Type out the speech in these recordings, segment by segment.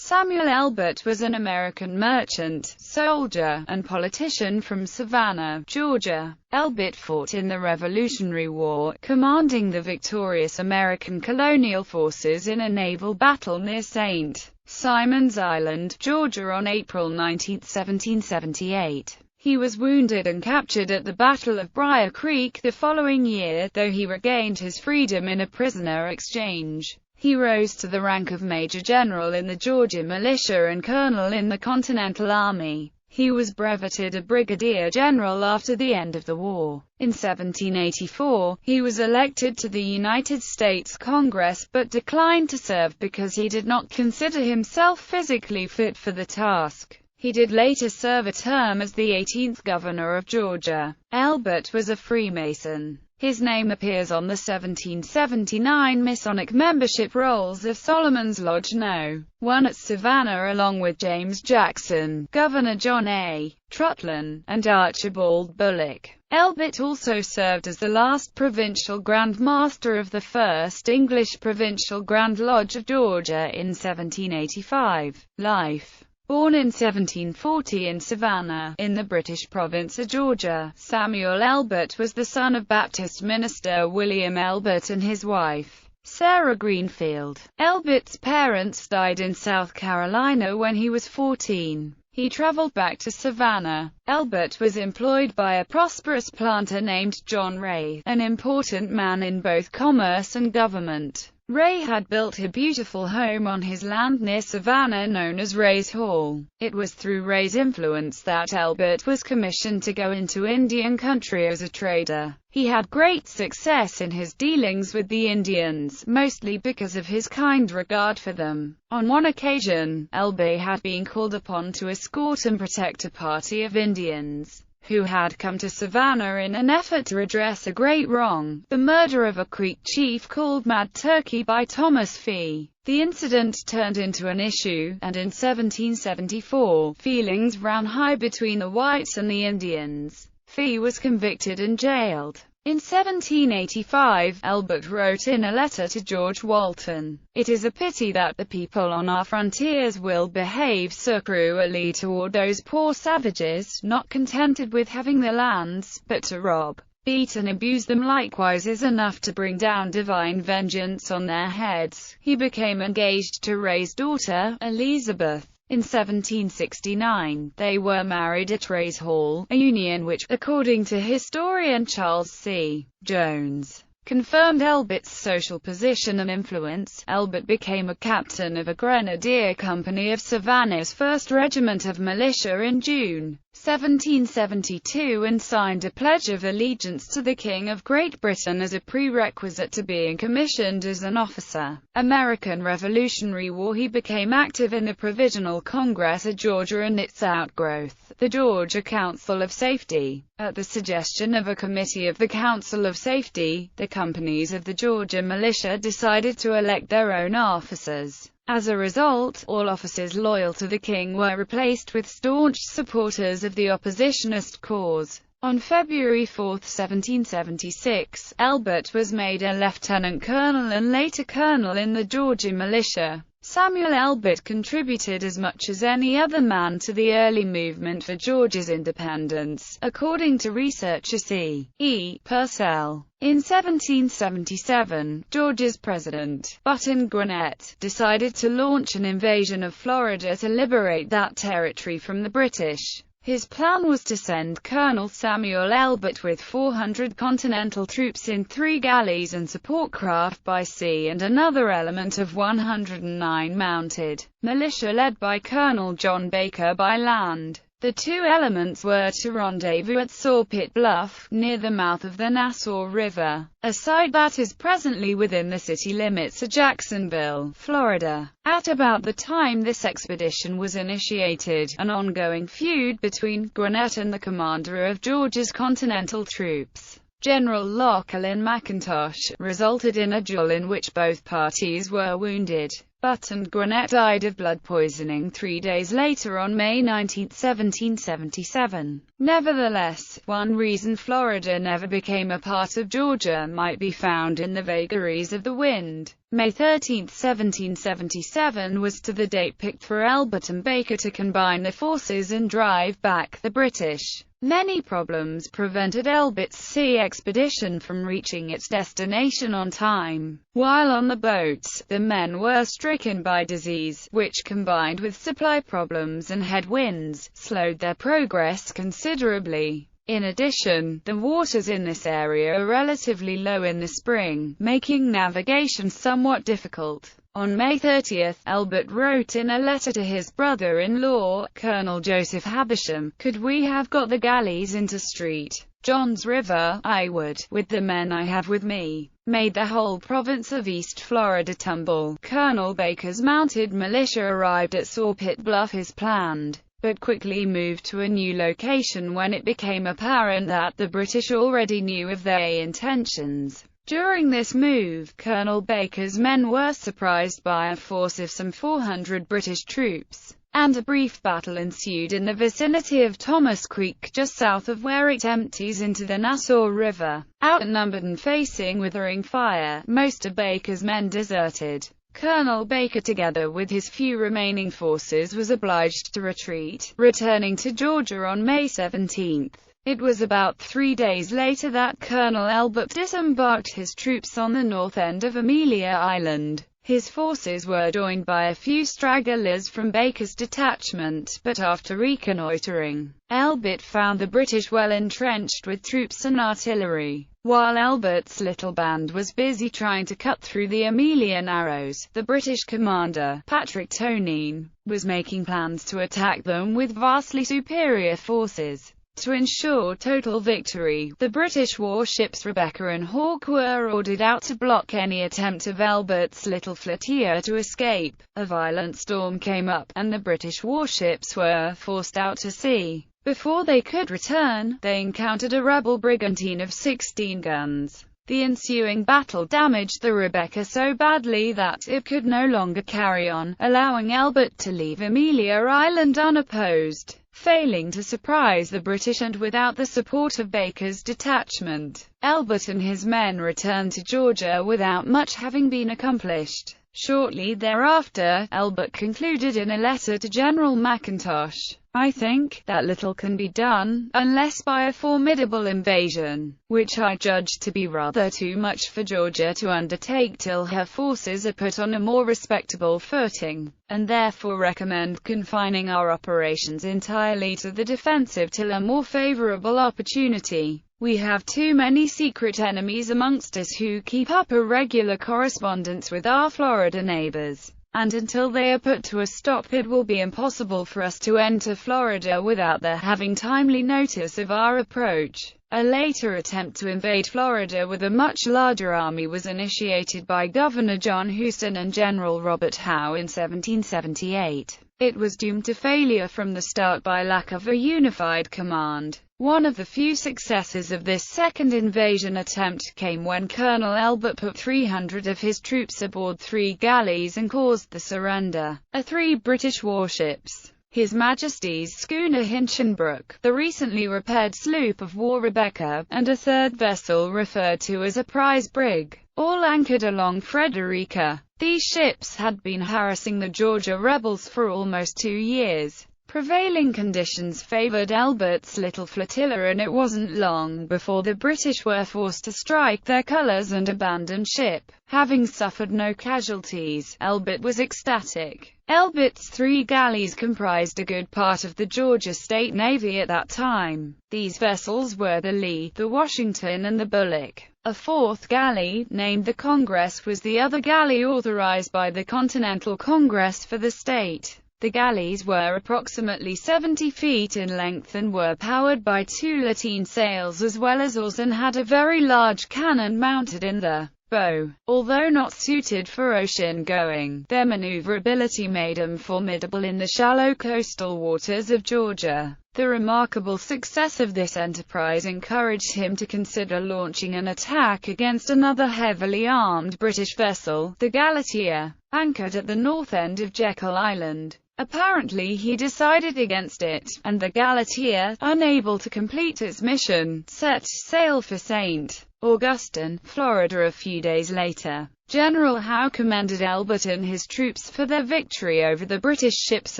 Samuel Elbert was an American merchant, soldier, and politician from Savannah, Georgia. Elbert fought in the Revolutionary War, commanding the victorious American colonial forces in a naval battle near St. Simon's Island, Georgia on April 19, 1778. He was wounded and captured at the Battle of Briar Creek the following year, though he regained his freedom in a prisoner exchange. He rose to the rank of Major General in the Georgia Militia and Colonel in the Continental Army. He was brevetted a Brigadier General after the end of the war. In 1784, he was elected to the United States Congress, but declined to serve because he did not consider himself physically fit for the task. He did later serve a term as the 18th Governor of Georgia. Elbert was a Freemason. His name appears on the 1779 Masonic membership rolls of Solomon's Lodge No. 1 at Savannah, along with James Jackson, Governor John A. Trutland, and Archibald Bullock. Elbert also served as the last provincial Grand Master of the First English Provincial Grand Lodge of Georgia in 1785. Life. Born in 1740 in Savannah, in the British province of Georgia, Samuel Elbert was the son of Baptist minister William Elbert and his wife, Sarah Greenfield. Elbert's parents died in South Carolina when he was 14. He traveled back to Savannah. Elbert was employed by a prosperous planter named John Ray, an important man in both commerce and government. Ray had built a beautiful home on his land near Savannah known as Ray's Hall. It was through Ray's influence that Elbert was commissioned to go into Indian country as a trader. He had great success in his dealings with the Indians, mostly because of his kind regard for them. On one occasion, Elbert had been called upon to escort and protect a party of Indians who had come to Savannah in an effort to redress a great wrong, the murder of a Creek chief called Mad Turkey by Thomas Fee. The incident turned into an issue, and in 1774, feelings ran high between the whites and the Indians. Fee was convicted and jailed. In 1785, Elbert wrote in a letter to George Walton, "It is a pity that the people on our frontiers will behave so cruelly toward those poor savages, not contented with having their lands, but to rob, beat and abuse them likewise is enough to bring down divine vengeance on their heads." He became engaged to Ray's daughter, Elizabeth. In 1769, they were married at Ray's Hall, a union which, according to historian Charles C. Jones, confirmed Elbert's social position and influence. Elbert became a captain of a grenadier company of Savannah's 1st Regiment of Militia in June 1772 and signed a Pledge of Allegiance to the King of Great Britain as a prerequisite to being commissioned as an officer. American Revolutionary War. He became active in the Provisional Congress of Georgia and its outgrowth, the Georgia Council of Safety. At the suggestion of a committee of the Council of Safety, the companies of the Georgia Militia decided to elect their own officers. As a result, all officers loyal to the king were replaced with staunch supporters of the oppositionist cause. On February 4, 1776, Elbert was made a lieutenant colonel and later colonel in the Georgia Militia. Samuel Elbert contributed as much as any other man to the early movement for Georgia's independence, according to researcher C. E. Purcell. In 1777, Georgia's President, Button Gwinnett, decided to launch an invasion of Florida to liberate that territory from the British. His plan was to send Colonel Samuel Elbert with 400 Continental troops in 3 galleys and support craft by sea and another element of 109 mounted militia led by Colonel John Baker by land. The 2 elements were to rendezvous at Sawpit Bluff, near the mouth of the Nassau River, a site that is presently within the city limits of Jacksonville, Florida. At about the time this expedition was initiated, an ongoing feud between Gwinnett and the commander of Georgia's Continental troops, General Lachlan McIntosh, resulted in a duel in which both parties were wounded. Butt and Gwinnett died of blood poisoning 3 days later on May 19, 1777. Nevertheless, one reason Florida never became a part of Georgia might be found in the vagaries of the wind. May 13, 1777 was to the date picked for Elbert and Baker to combine their forces and drive back the British. Many problems prevented Elbert's sea expedition from reaching its destination on time. While on the boats, the men were stricken by disease, which combined with supply problems and headwinds, slowed their progress considerably. In addition, the waters in this area are relatively low in the spring, making navigation somewhat difficult. On May 30, Elbert wrote in a letter to his brother-in-law, Colonel Joseph Havisham, "Could we have got the galleys into St. John's River, I would, with the men I have with me, made the whole province of East Florida tumble." Colonel Baker's mounted militia arrived at Sawpit Bluff as planned, but quickly moved to a new location when it became apparent that the British already knew of their intentions. During this move, Colonel Baker's men were surprised by a force of some 400 British troops, and a brief battle ensued in the vicinity of Thomas Creek just south of where it empties into the Nassau River. Outnumbered and facing withering fire, most of Baker's men deserted. Colonel Baker, together with his few remaining forces, was obliged to retreat, returning to Georgia on May 17. It was about 3 days later that Colonel Elbert disembarked his troops on the north end of Amelia Island. His forces were joined by a few stragglers from Baker's detachment, but after reconnoitering, Elbert found the British well entrenched with troops and artillery. While Elbert's little band was busy trying to cut through the Amelia Narrows, the British commander, Patrick Tonine, was making plans to attack them with vastly superior forces. To ensure total victory, the British warships Rebecca and Hawke were ordered out to block any attempt of Elbert's little flotilla to escape. A violent storm came up, and the British warships were forced out to sea. Before they could return, they encountered a rebel brigantine of 16 guns. The ensuing battle damaged the Rebecca so badly that it could no longer carry on, allowing Elbert to leave Amelia Island unopposed. Failing to surprise the British and without the support of Baker's detachment, Elbert and his men returned to Georgia without much having been accomplished. Shortly thereafter, Elbert concluded in a letter to General McIntosh, "I think that little can be done, unless by a formidable invasion, which I judge to be rather too much for Georgia to undertake till her forces are put on a more respectable footing, and therefore recommend confining our operations entirely to the defensive till a more favorable opportunity. We have too many secret enemies amongst us who keep up a regular correspondence with our Florida neighbors, and until they are put to a stop it will be impossible for us to enter Florida without their having timely notice of our approach." A later attempt to invade Florida with a much larger army was initiated by Governor John Houston and General Robert Howe in 1778. It was doomed to failure from the start by lack of a unified command. One of the few successes of this second invasion attempt came when Colonel Elbert put 300 of his troops aboard 3 galleys and caused the surrender of 3 British warships. His Majesty's schooner Hinchinbrook, the recently repaired sloop of war Rebecca, and a third vessel referred to as a prize brig, all anchored along Frederica. These ships had been harassing the Georgia rebels for almost 2 years. Prevailing conditions favored Elbert's little flotilla, and it wasn't long before the British were forced to strike their colors and abandon ship. Having suffered no casualties, Elbert was ecstatic. Elbert's 3 galleys comprised a good part of the Georgia State Navy at that time. These vessels were the Lee, the Washington and the Bullock. A 4th galley, named the Congress, was the other galley authorized by the Continental Congress for the state. The galleys were approximately 70 feet in length and were powered by 2 lateen sails as well as oars, and had a very large cannon mounted in the bow. Although not suited for ocean-going, their maneuverability made them formidable in the shallow coastal waters of Georgia. The remarkable success of this enterprise encouraged him to consider launching an attack against another heavily armed British vessel, the Galatea. anchored at the north end of Jekyll Island. Apparently he decided against it, and the Galatea, unable to complete its mission, set sail for St. Augustine, Florida a few days later. General Howe commended Elbert and his troops for their victory over the British ships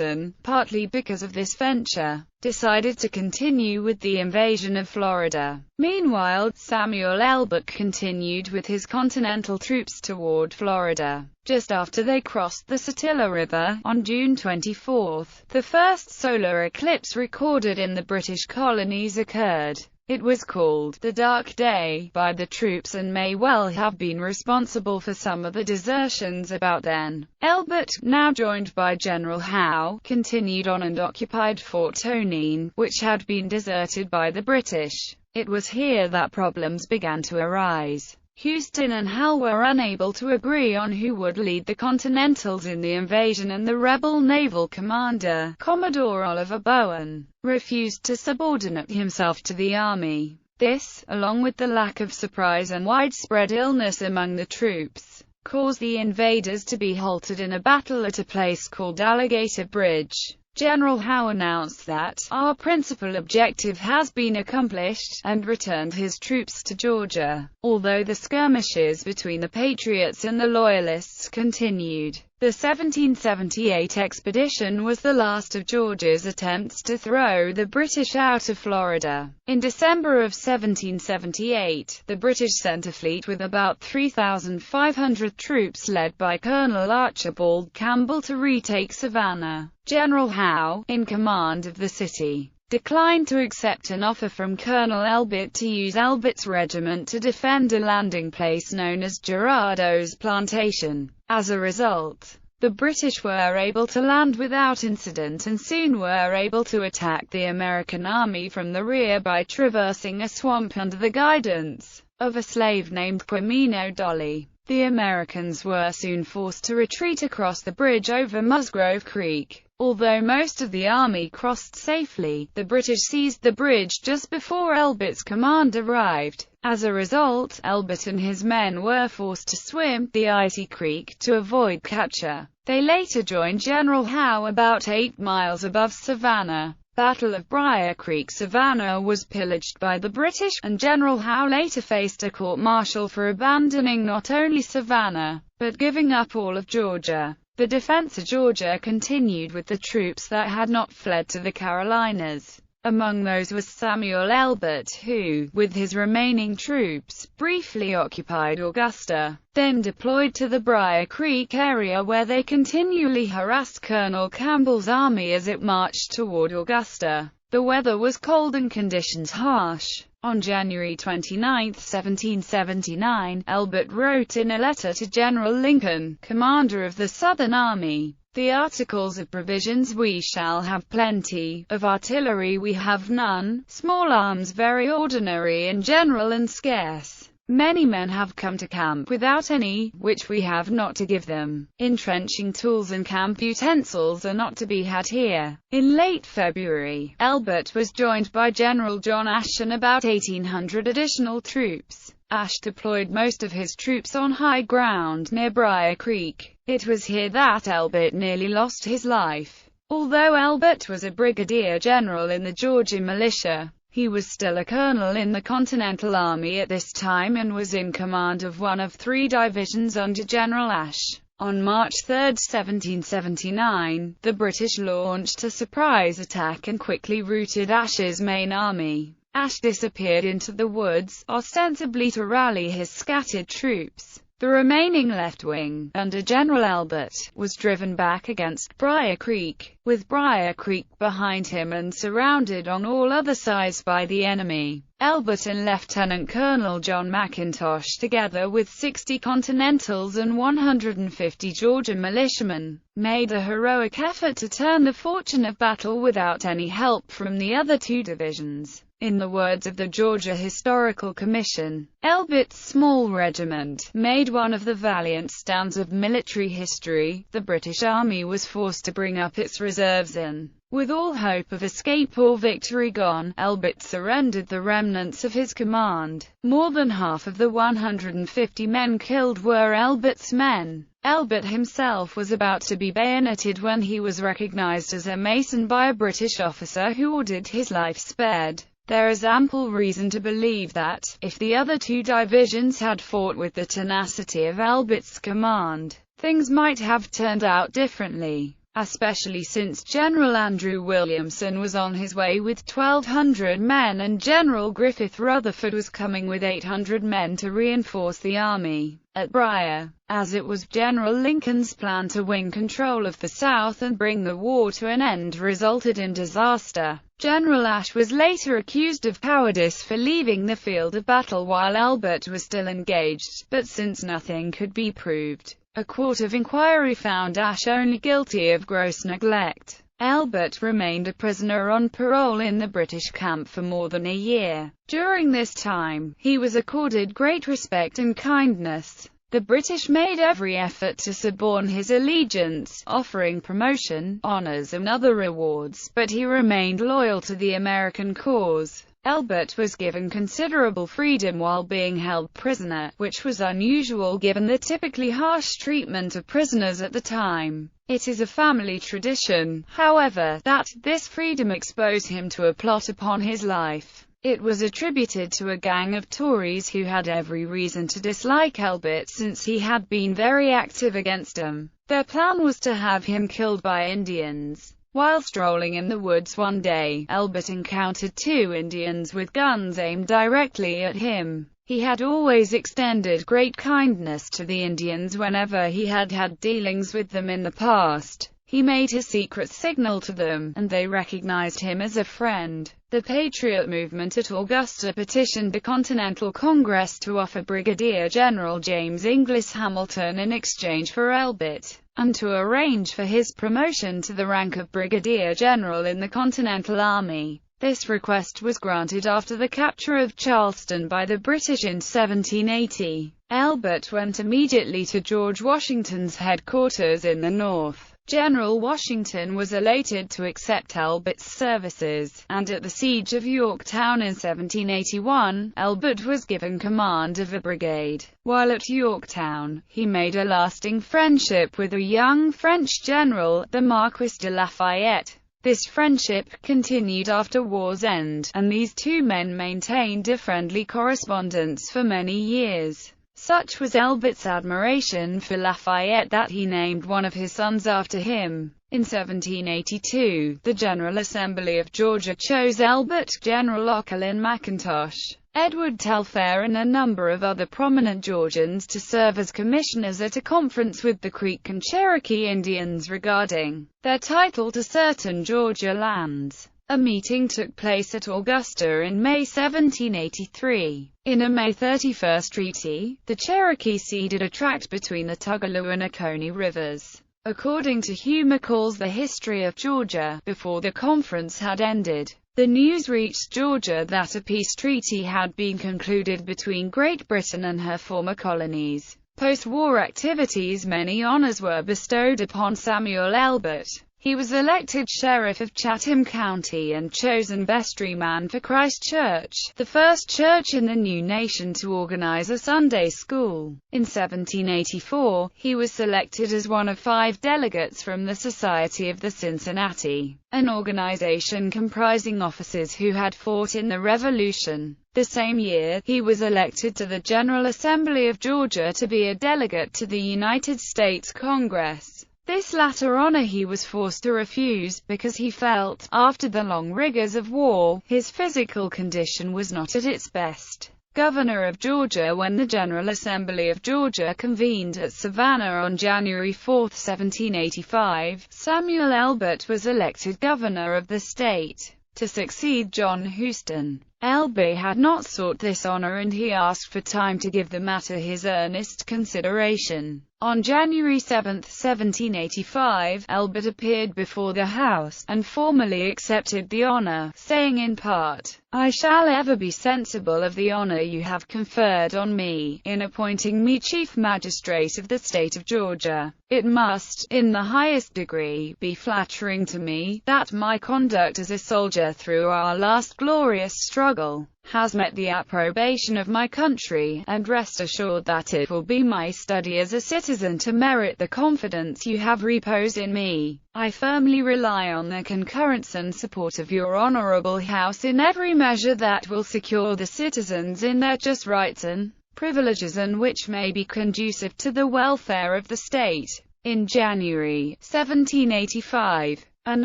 and, partly because of this venture, decided to continue with the invasion of Florida. Meanwhile, Samuel Elbert continued with his continental troops toward Florida. Just after they crossed the Satilla River, on June 24, the first solar eclipse recorded in the British colonies occurred. It was called the Dark Day by the troops and may well have been responsible for some of the desertions about then. Elbert, now joined by General Howe, continued on and occupied Fort Tonine, which had been deserted by the British. It was here that problems began to arise. Houston and Howe were unable to agree on who would lead the Continentals in the invasion, and the rebel naval commander, Commodore Oliver Bowen, refused to subordinate himself to the army. This, along with the lack of surprise and widespread illness among the troops, caused the invaders to be halted in a battle at a place called Alligator Bridge. General Howe announced that, "Our principal objective has been accomplished," and returned his troops to Georgia. Although the skirmishes between the Patriots and the Loyalists continued, the 1778 expedition was the last of Georgia's attempts to throw the British out of Florida. In December of 1778, the British sent a fleet with about 3,500 troops led by Colonel Archibald Campbell to retake Savannah. General Howe, in command of the city, declined to accept an offer from Colonel Elbert to use Elbert's regiment to defend a landing place known as Gerardo's Plantation. As a result, the British were able to land without incident and soon were able to attack the American army from the rear by traversing a swamp under the guidance of a slave named Quimino Dolly. The Americans were soon forced to retreat across the bridge over Musgrove Creek. Although most of the army crossed safely, the British seized the bridge just before Elbert's command arrived. As a result, Elbert and his men were forced to swim the icy creek to avoid capture. They later joined General Howe about 8 miles above Savannah. Battle of Briar Creek. Savannah was pillaged by the British, and General Howe later faced a court-martial for abandoning not only Savannah, but giving up all of Georgia. The defense of Georgia continued with the troops that had not fled to the Carolinas. Among those was Samuel Elbert, who, with his remaining troops, briefly occupied Augusta, then deployed to the Briar Creek area where they continually harassed Colonel Campbell's army as it marched toward Augusta. The weather was cold and conditions harsh. On January 29, 1779, Elbert wrote in a letter to General Lincoln, commander of the Southern Army, "The articles of provisions we shall have plenty, of artillery we have none, small arms very ordinary in general and scarce. Many men have come to camp without any, which we have not to give them. Entrenching tools and camp utensils are not to be had here." In late February, Elbert was joined by General John Ashe and about 1,800 additional troops. Ashe deployed most of his troops on high ground near Briar Creek. It was here that Elbert nearly lost his life. Although Elbert was a brigadier general in the Georgia militia, he was still a colonel in the Continental Army at this time and was in command of one of 3 divisions under General Ashe. On March 3, 1779, the British launched a surprise attack and quickly routed Ashe's main army. Ashe disappeared into the woods, ostensibly to rally his scattered troops. The remaining left wing, under General Elbert, was driven back against Briar Creek, with Briar Creek behind him and surrounded on all other sides by the enemy. Elbert and Lieutenant Colonel John McIntosh, together with 60 Continentals and 150 Georgia militiamen, made a heroic effort to turn the fortune of battle without any help from the other 2 divisions. In the words of the Georgia Historical Commission, Elbert's small regiment made one of the valiant stands of military history. The British Army was forced to bring up its reserves and, with all hope of escape or victory gone, Elbert surrendered the remnants of his command. More than half of the 150 men killed were Elbert's men. Elbert himself was about to be bayoneted when he was recognized as a Mason by a British officer who ordered his life spared. There is ample reason to believe that, if the other two divisions had fought with the tenacity of Elbert's command, things might have turned out differently, especially since General Andrew Williamson was on his way with 1,200 men and General Griffith Rutherford was coming with 800 men to reinforce the army at Briar, as it was General Lincoln's plan to win control of the South and bring the war to an end resulted in disaster. General Ashe was later accused of cowardice for leaving the field of battle while Elbert was still engaged, but since nothing could be proved, a court of inquiry found Ashe only guilty of gross neglect. Elbert remained a prisoner on parole in the British camp for more than a year. During this time, he was accorded great respect and kindness. The British made every effort to suborn his allegiance, offering promotion, honors and other rewards, but he remained loyal to the American cause. Elbert was given considerable freedom while being held prisoner, which was unusual given the typically harsh treatment of prisoners at the time. It is a family tradition, however, that this freedom exposed him to a plot upon his life. It was attributed to a gang of Tories who had every reason to dislike Elbert since he had been very active against them. Their plan was to have him killed by Indians. While strolling in the woods one day, Elbert encountered two Indians with guns aimed directly at him. He had always extended great kindness to the Indians whenever he had had dealings with them in the past. He made a secret signal to them, and they recognized him as a friend. The Patriot movement at Augusta petitioned the Continental Congress to offer Brigadier General James Inglis Hamilton in exchange for Elbert, and to arrange for his promotion to the rank of Brigadier General in the Continental Army. This request was granted after the capture of Charleston by the British in 1780. Elbert went immediately to George Washington's headquarters in the North. General Washington was elated to accept Elbert's services, and at the Siege of Yorktown in 1781, Elbert was given command of a brigade. While at Yorktown, he made a lasting friendship with a young French general, the Marquis de Lafayette. This friendship continued after war's end, and these two men maintained a friendly correspondence for many years. Such was Elbert's admiration for Lafayette that he named one of his sons after him. In 1782, the General Assembly of Georgia chose Elbert, General Lachlan McIntosh, Edward Telfair and a number of other prominent Georgians to serve as commissioners at a conference with the Creek and Cherokee Indians regarding their title to certain Georgia lands. A meeting took place at Augusta in May 1783. In a May 31 treaty, the Cherokee ceded a tract between the Tugaloo and Oconee rivers. According to Hugh McCall's The History of Georgia, before the conference had ended, the news reached Georgia that a peace treaty had been concluded between Great Britain and her former colonies. Post-war activities. Many honors were bestowed upon Samuel Elbert. He was elected Sheriff of Chatham County and chosen vestryman for Christ Church, the first church in the new nation to organize a Sunday school. In 1784, he was selected as one of 5 delegates from the Society of the Cincinnati, an organization comprising officers who had fought in the Revolution. The same year, he was elected to the General Assembly of Georgia to be a delegate to the United States Congress. This latter honor he was forced to refuse, because he felt, after the long rigors of war, his physical condition was not at its best. Governor of Georgia. When the General Assembly of Georgia convened at Savannah on January 4, 1785, Samuel Elbert was elected governor of the state, to succeed John Houston. Elbert had not sought this honor and he asked for time to give the matter his earnest consideration. On January 7, 1785, Elbert appeared before the House, and formally accepted the honor, saying in part, "I shall ever be sensible of the honor you have conferred on me, in appointing me Chief Magistrate of the State of Georgia. It must, in the highest degree, be flattering to me, that my conduct as a soldier through our last glorious struggle has met the approbation of my country, and rest assured that it will be my study as a citizen to merit the confidence you have reposed in me. I firmly rely on the concurrence and support of your honorable House in every measure that will secure the citizens in their just rights and privileges and which may be conducive to the welfare of the state. In January 1785, an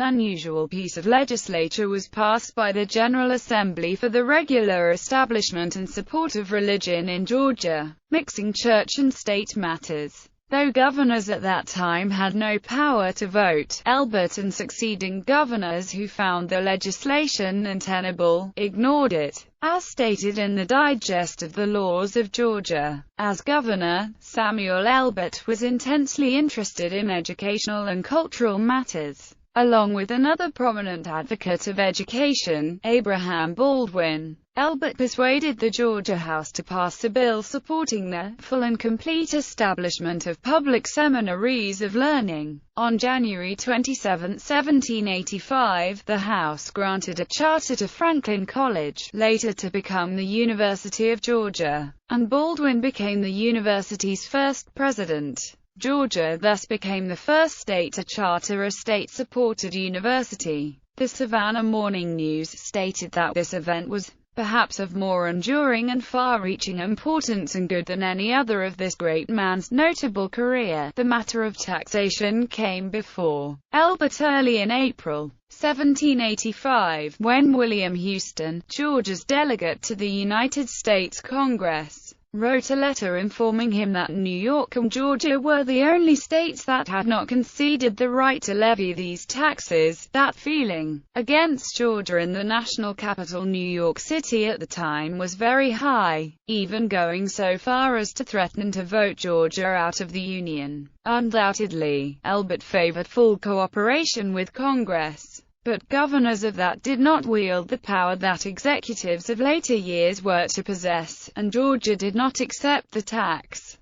unusual piece of legislation was passed by the General Assembly for the regular establishment and support of religion in Georgia, mixing church and state matters. Though governors at that time had no power to vote, Elbert and succeeding governors who found the legislation untenable, ignored it. As stated in the Digest of the Laws of Georgia, as governor, Samuel Elbert was intensely interested in educational and cultural matters, along with another prominent advocate of education, Abraham Baldwin. Elbert persuaded the Georgia House to pass a bill supporting the full and complete establishment of public seminaries of learning. On January 27, 1785, the House granted a charter to Franklin College, later to become the University of Georgia, and Baldwin became the university's first president. Georgia thus became the first state to charter a state-supported university. The Savannah Morning News stated that this event was perhaps of more enduring and far-reaching importance and good than any other of this great man's notable career. The matter of taxation came before Elbert early in April 1785, when William Houston, Georgia's delegate to the United States Congress, wrote a letter informing him that New York and Georgia were the only states that had not conceded the right to levy these taxes. That feeling against Georgia in the national capital New York City at the time was very high, even going so far as to threaten to vote Georgia out of the Union. Undoubtedly, Elbert favored full cooperation with Congress, but governors of that did not wield the power that executives of later years were to possess, and Georgia did not accept the tax.